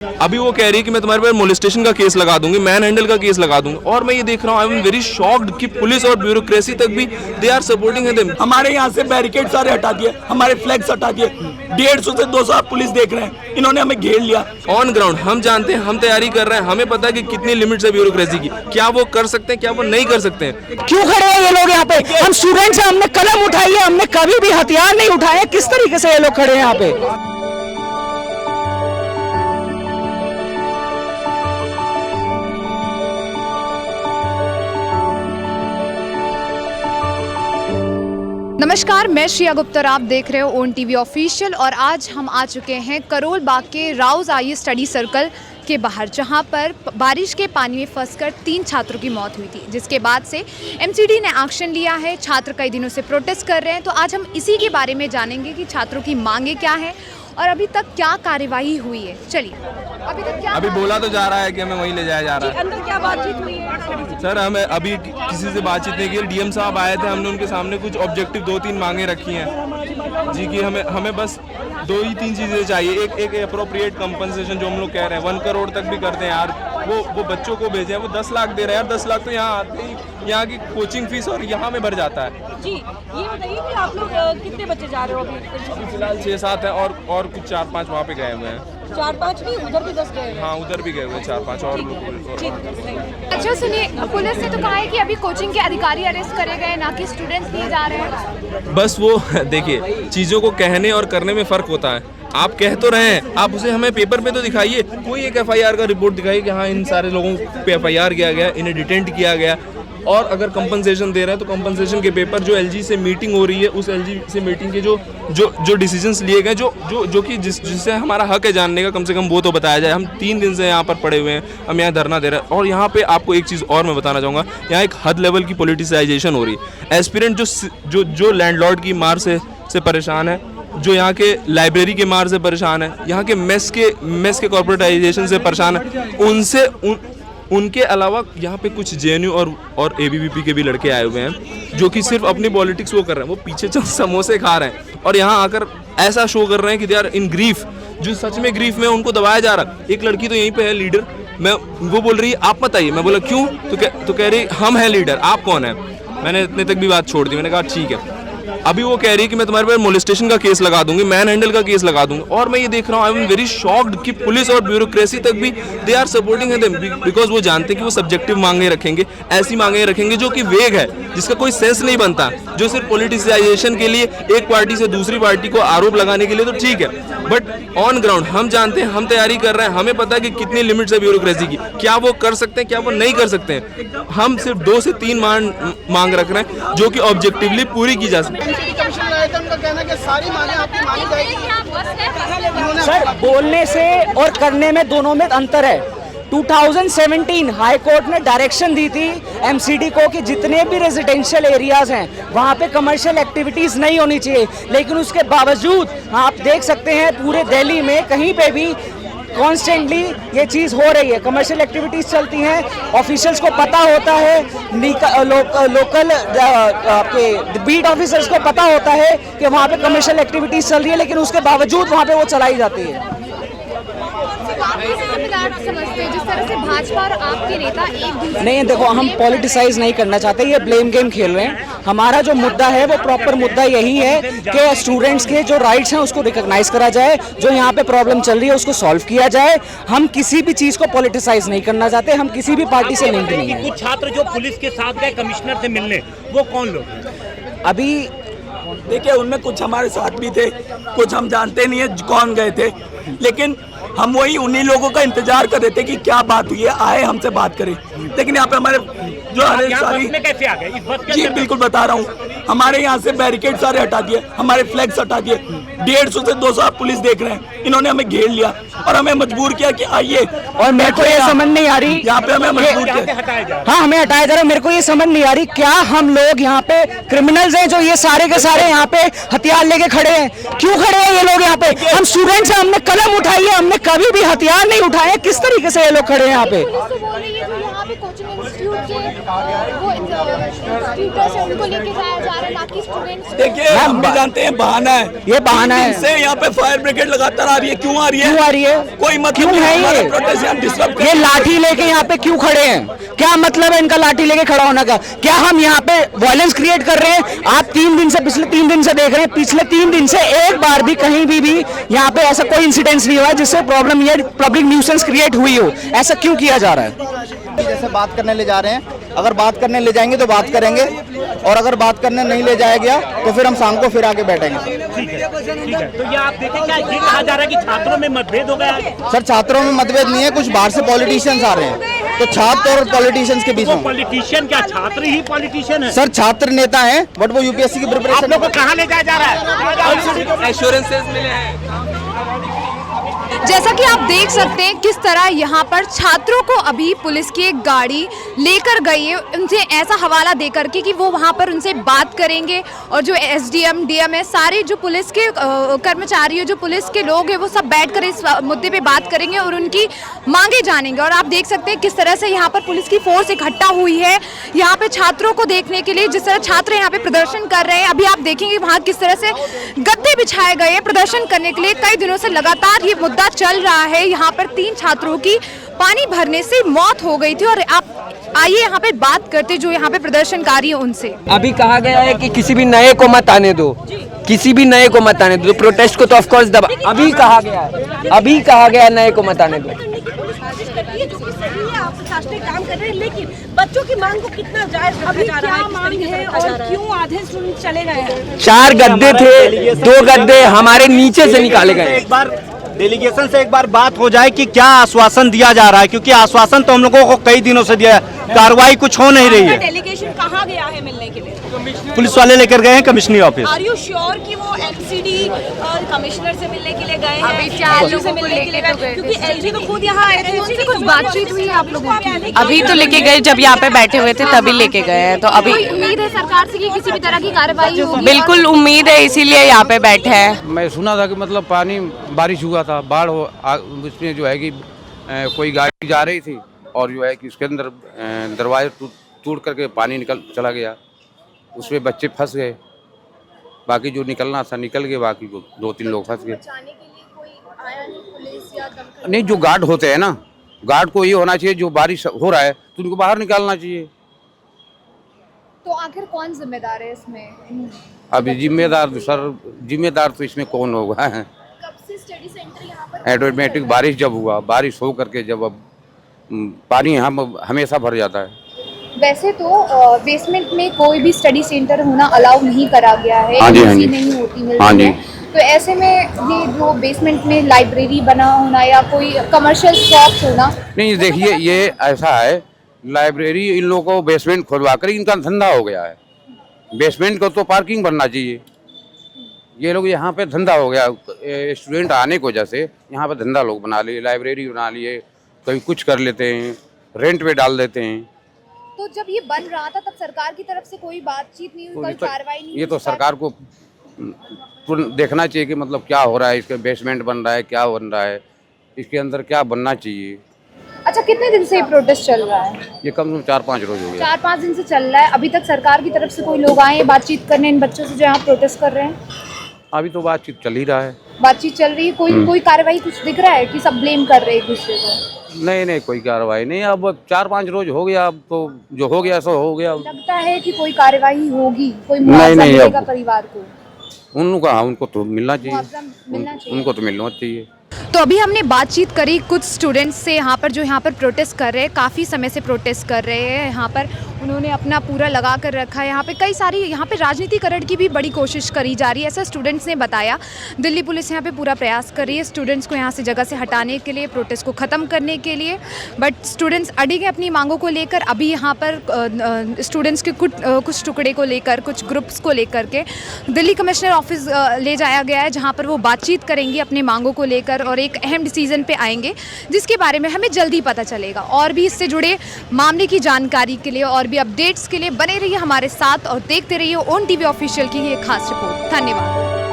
अभी वो कह रही है कि मैं तुम्हारे पर मोलेस्टेशन का केस लगा दूंगी, मैन हैंडल का केस लगा दूंगी। और मैं ये देख रहा हूँ, आई एम वेरी शॉक्ड कि पुलिस और ब्यूरोक्रेसी तक भी दे आर सपोर्टिंग हिम। हमारे यहाँ से बैरिकेड सारे हटा दिए, हमारे फ्लैग्स हटा दिए, 150 से 200 पुलिस देख रहे हैं, इन्होंने हमें घेर लिया। ऑन ग्राउंड हम जानते हैं, हम तैयारी कर रहे हैं, हमें पता है कि कितनी लिमिट्स है ब्यूरोक्रेसी की, क्या वो कर सकते हैं, क्या वो नहीं कर सकते हैं। क्यों खड़े हैं ये लोग यहाँ पे? हम स्टूडेंट्स हैं, हमने कलम उठाई है, हमने कभी भी हथियार नहीं उठाए। किस तरीके से ये लोग खड़े हैं यहाँ पे? नमस्कार, मैं श्रिया गुप्ता, आप देख रहे हो ओन टीवी ऑफिशियल। और आज हम आ चुके हैं करोल बाग के राउज आई स्टडी सर्कल के बाहर, जहां पर बारिश के पानी में फंसकर 3 छात्रों की मौत हुई थी, जिसके बाद से एमसीडी ने एक्शन लिया है। छात्र कई दिनों से प्रोटेस्ट कर रहे हैं, तो आज हम इसी के बारे में जानेंगे कि छात्रों की मांगें क्या हैं और अभी तक क्या कार्यवाही हुई है। चलिए, अभी तक क्या बोला तो जा रहा है कि हमें वहीं ले जाया जा रहा है। अंदर क्या बातचीत हुई है? सर, हमें अभी किसी से बातचीत नहीं की। डीएम साहब आए थे, हमने उनके सामने कुछ ऑब्जेक्टिव 2-3 मांगे रखी हैं जी, कि हमें बस 2 ही 3 चीज़ें चाहिए। एक अप्रोप्रिएट कंपनसेशन, जो हम लोग कह रहे हैं 1 करोड़ तक भी करते हैं यार। वो बच्चों को भेजे हैं, वो 10 लाख दे रहे हैं यार। 10 लाख तो यहाँ आते ही यहाँ की कोचिंग फीस और यहाँ में भर जाता है जी। ये बताइए कि आप लोग कितने बच्चे जा रहे हो अभी? फिलहाल 6-7 है और कुछ 4-5 वहाँ पे गए हुए हैं। 4-5 नहीं, उधर भी 10 गए। हाँ, उधर भी गए हुए 4-5 और लोग। अच्छा सुनिए, पुलिस ने तो कहा है कि अभी कोचिंग के अधिकारी अरेस्ट करे गए, ना कि स्टूडेंट्स लिए जा रहे हैं। बस वो देखिए, चीज़ों को कहने और करने में फ़र्क होता है। आप कह तो रहे हैं, आप उसे हमें पेपर पे तो दिखाइए। कोई एक एफआईआर का रिपोर्ट दिखाइए कि हाँ, इन सारे लोगों पे एफआईआर किया गया, इन्हें डिटेंट किया गया। और अगर कंपनसेशन दे रहे हैं तो कंपनसेशन के पेपर, जो एलजी से मीटिंग हो रही है, उस एलजी से मीटिंग के जो डिसीजंस लिए गए, जो कि जिससे हमारा हक है जानने का, कम से कम वो तो बताया जाए। हम 3 दिन से यहाँ पर पड़े हुए हैं, हम यहाँ धरना दे रहे हैं। और यहाँ पे आपको एक चीज़ और मैं बताना चाहूँगा, यहाँ एक हद लेवल की पॉलिटिसाइजेशन हो रही है। एस्पिरेंट जो लैंडलॉर्ड की मार से परेशान है, जो यहाँ के लाइब्रेरी के मार से परेशान है, यहाँ के मेस के कॉर्पोरेटाइजेशन से परेशान है, उनके अलावा यहाँ पे कुछ जेएनयू और एबीवीपी के भी लड़के आए हुए हैं, जो कि सिर्फ अपनी पॉलिटिक्स वो कर रहे हैं। वो पीछे चल समोसे खा रहे हैं और यहाँ आकर ऐसा शो कर रहे हैं कि दे आर इन ग्रीफ, जो सच में ग्रीफ में उनको दबाया जा रहा है। एक लड़की तो यहीं पे है लीडर, वो बोल रही है आप मत आइए। मैं बोला क्यों? तो कह रही हम हैं लीडर, आप कौन है? मैंने इतने तक भी बात छोड़ दी, मैंने कहा ठीक है। अभी वो कह रही है कि मैं तुम्हारे पर मोलेस्टेशन का केस लगा दूंगी, मैन हैंडल का केस लगा दूंगी। और मैं ये देख रहा हूँ, आई एम वेरी शॉक्ड कि पुलिस और ब्यूरोक्रेसी तक भी they are supporting him, because वो जानते हैं कि वो सब्जेक्टिव मांगे रखेंगे, ऐसी मांगे रखेंगे जो कि वेग है, जिसका कोई सेंस नहीं बनता, जो सिर्फ पॉलिटिसाइजेशन के लिए, एक पार्टी से दूसरी पार्टी को आरोप लगाने के लिए तो ठीक है। बट ऑन ग्राउंड हम जानते हैं, हम तैयारी कर रहे हैं, हमें पता है कि कितनी लिमिट्स है ब्यूरोक्रेसी की, क्या वो कर सकते हैं, क्या वो नहीं कर सकते हैं। हम सिर्फ 2 से 3 मांग रख रहे हैं, जो कि ऑब्जेक्टिवली पूरी की जा सकती है। सर, बोलने से और करने में दोनों में अंतर है। 2017 हाई कोर्ट ने डायरेक्शन दी थी एमसीडी को कि जितने भी रेजिडेंशियल एरियाज हैं वहाँ पे कमर्शियल एक्टिविटीज़ नहीं होनी चाहिए, लेकिन उसके बावजूद आप देख सकते हैं पूरे दिल्ली में कहीं पे भी कॉन्स्टेंटली ये चीज़ हो रही है, कमर्शियल एक्टिविटीज़ चलती हैं। ऑफिशियल्स को पता होता है, लोकल आपके बीट ऑफिसर्स को पता होता है कि वहाँ पे कमर्शियल एक्टिविटीज़ चल रही है, लेकिन उसके बावजूद वहाँ पे वो चलाई जाती है। जिस तरह से भाजपा और आपके नेता एक दूसरे नहीं, देखो, हम पॉलिटिसाइज नहीं करना चाहते, ये ब्लेम गेम खेल रहे हैं। हमारा जो मुद्दा है वो प्रॉपर मुद्दा यही है कि स्टूडेंट्स के जो राइट्स हैं उसको रिकॉग्नाइज करा जाए, जो यहाँ पे प्रॉब्लम चल रही है उसको सॉल्व किया जाए। हम किसी भी चीज़ को पॉलिटिसाइज नहीं करना चाहते, हम किसी भी पार्टी से लिंक नहीं है। कुछ छात्र जो पुलिस के साथ गए कमिश्नर से मिलने, वो कौन लोग? अभी देखिए, उनमें कुछ हमारे साथ भी थे, कुछ हम जानते नहीं है कौन गए थे, लेकिन हम वही उन्हीं लोगों का इंतजार कर रहे थे कि क्या बात हुई है, आए हमसे बात करें। लेकिन यहाँ पे हमारे जो सारी कैसे आ गए इस बस के? जी बिल्कुल बता रहा हूँ, हमारे यहाँ से बैरिकेड सारे हटा दिए, हमारे फ्लैग्स हटा दिए, 150 से 200 पुलिस देख रहे हैं, इन्होंने हमें घेर लिया और हमें मजबूर किया कि आइए। और मेरे को ये समझ नहीं आ रही, यहाँ पे हमें मजबूर किया। हाँ, हमें हटाया जा रहा है। मेरे को ये समझ नहीं आ रही, क्या हम लोग यहाँ पे क्रिमिनल्स हैं जो ये सारे के सारे यहाँ पे हथियार लेके खड़े हैं? क्यों खड़े हैं ये लोग यहाँ पे? हम स्टूडेंट्स हैं, हमने कलम उठाई है, हमने कभी भी हथियार नहीं उठाए। किस तरीके से ये लोग खड़े हैं यहाँ पे? भी कोचिंग इंस्टीट्यूट के वो ट्यूटर्स हैं उनको लेके जाया जा रहा है, ना कि स्टूडेंट्स। देखिए हम भी जानते हैं बहाना है, ये बहाना है। से यहाँ पे फायर ब्रिगेड लगातार आ रही है, क्यों आ रही है? क्यों आ रही है? कोई मतलब क्यों नहीं, है हमारा ये? प्रोटेस्ट यहाँ डिस्टर्ब कर ये लाठी लेके यहाँ पे क्यों खड़े हैं? क्या मतलब है इनका लाठी लेके खड़ा होने का? क्या हम यहाँ पे वायलेंस क्रिएट कर रहे हैं? आप 3 दिन से, पिछले 3 दिन से देख रहे हैं, पिछले 3 दिन से एक बार भी कहीं भी यहाँ पे ऐसा कोई इंसिडेंस नहीं हुआ है जिससे प्रॉब्लम ये पब्लिक न्यूसेंस क्रिएट हुई हो। ऐसा क्यों किया जा रहा है? जैसे बात करने ले जा रहे हैं, अगर बात करने ले जाएंगे तो बात करेंगे, और अगर बात करने नहीं ले जाया गया तो फिर हम शाम को फिर आके बैठेंगे। ठीक है। तो ये आप देखें, क्या ये कहा जा रहा है कि छात्रों में मतभेद हो गया है? सर छात्रों में मतभेद नहीं है, कुछ बाहर से पॉलिटिशियंस आ रहे हैं, तो छात्र और पॉलिटिशियंस के बीच में। पॉलिटिशियन क्या छात्र ही पॉलिटिशियन है? सर छात्र नेता हैं, बट वो यूपीएससी की आप प्रिपरेशन। लोग को कहाँ ले जाया जा रहा है? एश्योरेंसेस मिले हैं। जैसा कि आप देख सकते हैं किस तरह यहाँ पर छात्रों को अभी पुलिस की एक गाड़ी लेकर गई है, उनसे ऐसा हवाला देकर के कि वो वहाँ पर उनसे बात करेंगे, और जो एसडीएम डीएम है, सारे जो पुलिस के कर्मचारी है, जो पुलिस के लोग हैं, वो सब बैठकर इस मुद्दे पे बात करेंगे और उनकी मांगे जानेंगे। और आप देख सकते हैं किस तरह से यहाँ पर पुलिस की फोर्स इकट्ठा हुई है यहाँ पे छात्रों को देखने के लिए। जिस तरह छात्र यहाँ पे प्रदर्शन कर रहे हैं, अभी आप देखेंगे वहाँ किस तरह से गद्दे बिछाए गए हैं प्रदर्शन करने के लिए। कई दिनों से लगातार ये मुद्दा चल रहा है। यहाँ पर 3 छात्रों की पानी भरने से मौत हो गई थी, और आप आइए यहाँ पे बात करते जो यहाँ पे प्रदर्शनकारी हैं उनसे। अभी कहा गया है कि किसी भी नए को मत आने दो, किसी भी नए को मत आने दो। प्रोटेस्ट को तो ऑफ कोर्स दबा, अभी कहा गया है, अभी कहा गया है नए को मत आने दो। काम कर रहे हैं, लेकिन बच्चों की मांग को कितना जायज रखा जा रहा है? क्या मांग है और क्यों आधे स्टूडेंट चले गए हैं? 4 गद्दे थे, 2 गद्दे हमारे नीचे से निकाले गए। एक बार डेलीगेशन से एक बार बात हो जाए कि क्या आश्वासन दिया जा रहा है, क्योंकि आश्वासन तो हम लोगों को कई दिनों से दिया है, कार्रवाई कुछ हो नहीं रही है। डेलीगेशन कहाँ गया है मिलने के लिए? पुलिस वाले लेकर गए हैं कमिश्नरी ऑफिस। आर यू श्योर कि वो एमसीडी और कमिश्नर से मिलने के लिए गए हैं? अभी 4 LG से मिलने के लिए गए, क्योंकि एलजी तो खुद यहाँ आए थे। उनसे कुछ बातचीत हुई है आप लोगों की? अभी तो लेके गए, जब यहाँ पे बैठे हुए थे तभी लेके गए हैं। तो अभी उम्मीद है सरकार से कि किसी भी तरह की कार्रवाई होगी? बिल्कुल उम्मीद है, इसीलिए यहाँ पे बैठे हैं। मैं सुना था कि मतलब पानी बारिश हुआ था, बाढ़ हो, उसमें जो है कि कोई गाड़ी जा रही थी और जो है कि उसके अंदर दरवाजे टूट करके पानी निकल चला गया, उसमें बच्चे फंस गए, बाकी जो निकलना था निकल गए, बाकी 2-3 लोग फंस गए। नहीं, जो गार्ड होते हैं ना, गार्ड को ये होना चाहिए, जो बारिश हो रहा है तो उनको बाहर निकालना चाहिए। तो आखिर कौन जिम्मेदार है इसमें? अभी जिम्मेदार तो इसमें कौन होगा? कब से स्टडी सेंटर यहाँ पर ऑटोमेटिक बारिश जब हुआ, बारिश हो करके जब अब पानी हम हमेशा भर जाता है। वैसे तो बेसमेंट में कोई भी स्टडी सेंटर होना अलाउ नहीं करा गया है, हाँ जी, हाँ जी। नहीं होती मिलती हाँ जी। है। तो ऐसे में ये जो बेसमेंट में लाइब्रेरी बना होना या कोई कमर्शियल शॉप्स होना, नहीं देखिए, ये ऐसा है, लाइब्रेरी इन लोगों को बेसमेंट खुलवा कर इनका धंधा हो गया है। बेसमेंट को तो पार्किंग बनना चाहिए, ये लोग यहाँ पे धंधा हो गया। स्टूडेंट आने की वजह से यहाँ पे धंधा लोग बना लिए, लाइब्रेरी बना लिए, कभी कुछ कर लेते हैं, रेंट पे डाल देते हैं। तो जब ये बन रहा था तब सरकार की तरफ से कोई बातचीत नहीं हुई, कोई कार्रवाई नहीं? ये तो सरकार को देखना चाहिए कि मतलब क्या हो रहा है, इसके बेसमेंट बन रहा है, क्या बन रहा है, इसके अंदर क्या बनना चाहिए। अच्छा, कितने दिन से ये प्रोटेस्ट चल रहा है? ये कम से कम 4-5 रोज हो गया। 4-5 दिन से चल रहा है। अभी तक सरकार की तरफ से कोई लोग आए हैं बातचीत करने इन बच्चों से जो यहाँ प्रोटेस्ट कर रहे हैं? अभी तो बातचीत चल ही रहा है। बातचीत चल रही है, कोई कार्रवाई कुछ दिख रहा है कि सब ब्लेम कर रहे हैं एक दूसरे को? नहीं, कोई कार्रवाई नहीं। अब 4-5 रोज हो गया, अब तो जो हो गया सो हो गया। लगता है कि कोई कार्रवाई होगी, कोई मुआवजा मिलेगा परिवार को? उनको तो मिलना चाहिए, उनको तो मिलना चाहिए। तो अभी हमने बातचीत करी कुछ स्टूडेंट्स से यहाँ पर जो यहाँ पर प्रोटेस्ट कर रहे हैं, काफ़ी समय से प्रोटेस्ट कर रहे हैं। यहाँ पर उन्होंने अपना पूरा लगा कर रखा है। यहाँ पे कई सारी यहाँ पे राजनीतिकरण की भी बड़ी कोशिश करी जा रही है, ऐसा स्टूडेंट्स ने बताया। दिल्ली पुलिस यहाँ पे पूरा प्रयास कर रही है स्टूडेंट्स को यहाँ से जगह से हटाने के लिए, प्रोटेस्ट को ख़त्म करने के लिए, बट स्टूडेंट्स अड़िग अपनी मांगों को लेकर। अभी यहाँ पर स्टूडेंट्स के कुछ टुकड़े को लेकर, कुछ ग्रुप्स को लेकर के दिल्ली कमिश्नर ऑफिस ले जाया गया है, जहाँ पर वो बातचीत करेंगे अपनी मांगों को लेकर और एक अहम डिसीजन पे आएंगे, जिसके बारे में हमें जल्दी पता चलेगा। और भी इससे जुड़े मामले की जानकारी के लिए और भी अपडेट्स के लिए बने रहिए हमारे साथ और देखते रहिए ON TV ऑफिशियल की ये खास रिपोर्ट। धन्यवाद।